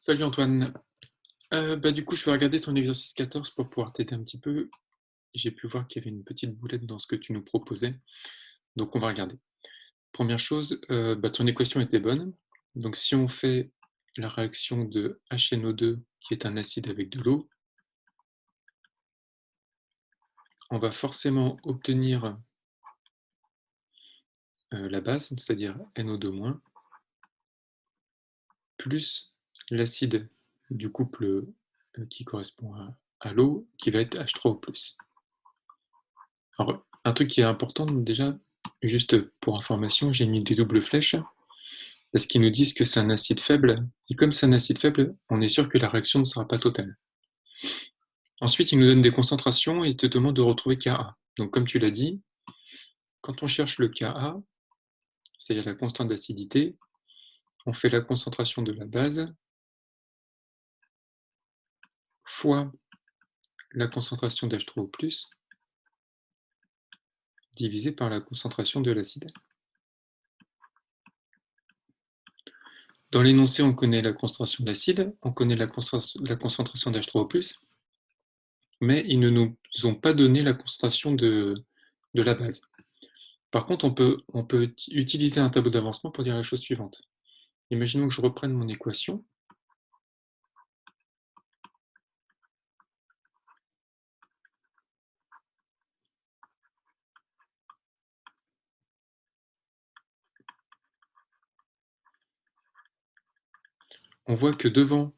Salut Antoine. Du coup, je vais regarder ton exercice 14 pour pouvoir t'aider un petit peu. J'ai pu voir qu'il y avait une petite boulette dans ce que tu nous proposais, donc on va regarder. Première chose, ton équation était bonne. Donc si on fait la réaction de HNO2, qui est un acide avec de l'eau, on va forcément obtenir la base, c'est-à-dire NO2-, plus l'acide du couple qui correspond à l'eau, qui va être H3O+. Alors, un truc qui est important déjà, juste pour information, j'ai mis des doubles flèches, parce qu'ils nous disent que c'est un acide faible, et comme c'est un acide faible, on est sûr que la réaction ne sera pas totale. Ensuite, ils nous donnent des concentrations et ils te demandent de retrouver Ka. Donc comme tu l'as dit, quand on cherche le Ka, c'est-à-dire la constante d'acidité, on fait la concentration de la base fois la concentration d'H3O+, divisé par la concentration de l'acide. Dans l'énoncé, on connaît la concentration d'acide, on connaît la concentration d'H3O+, mais ils ne nous ont pas donné la concentration de la base. Par contre, on peut utiliser un tableau d'avancement pour dire la chose suivante. Imaginons que je reprenne mon équation. On voit que devant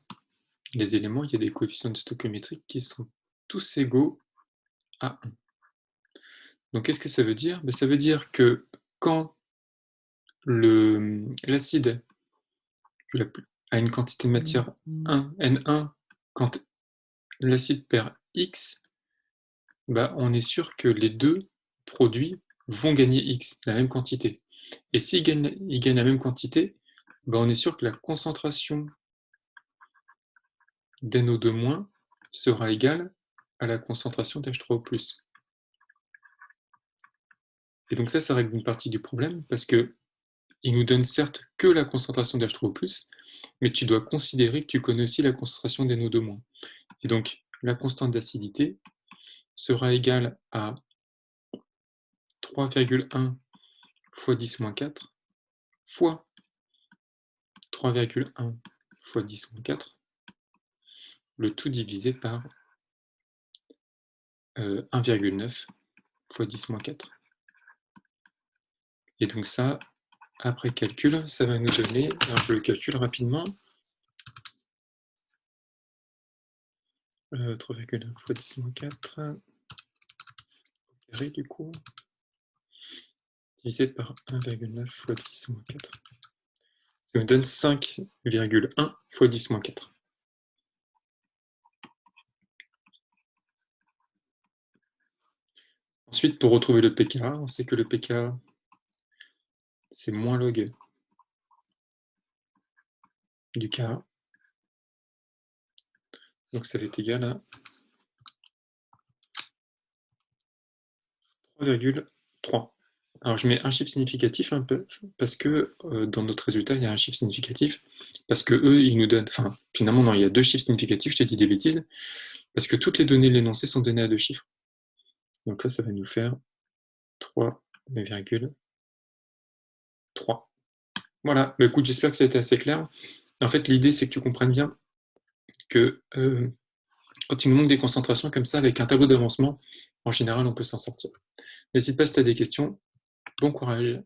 les éléments, il y a des coefficients de stoichiométriques qui sont tous égaux à 1. Donc, qu'est-ce que ça veut dire? Ça veut dire que quand l'acide a une quantité de matière 1, N1, quand l'acide perd X, on est sûr que les deux produits vont gagner X, la même quantité. Et s'ils gagnent la même quantité, on est sûr que la concentration d'NO2- sera égale à la concentration d'H3O+. Et donc ça règle une partie du problème, parce que il nous donne certes que la concentration d'H3O+, mais tu dois considérer que tu connais aussi la concentration d'NO2-. Et donc la constante d'acidité sera égale à 3,1 fois 10-4 fois 3,1 fois 10-4, le tout divisé par 1,9 fois 10-4. Et donc ça, après calcul, ça va nous donner, alors je le calcule rapidement, 3,1 fois 10-4, au carré du coup, divisé par 1,9 fois 10-4. Ça me donne 5,1 fois 10-4. Ensuite, pour retrouver le pK, on sait que le pK, c'est moins log du Ka. Donc ça va être égal à 3,3. Alors je mets un chiffre significatif un peu, parce que dans notre résultat, il y a un chiffre significatif, parce que eux, ils nous donnent, enfin finalement non, il y a deux chiffres significatifs, je te dis des bêtises, parce que toutes les données de l'énoncé sont données à deux chiffres. Donc là, ça va nous faire 3,3. Voilà, écoute, j'espère que ça a été assez clair. En fait, l'idée, c'est que tu comprennes bien que quand il nous manque des concentrations comme ça, avec un tableau d'avancement, en général, on peut s'en sortir. N'hésite pas si tu as des questions. Bon courage.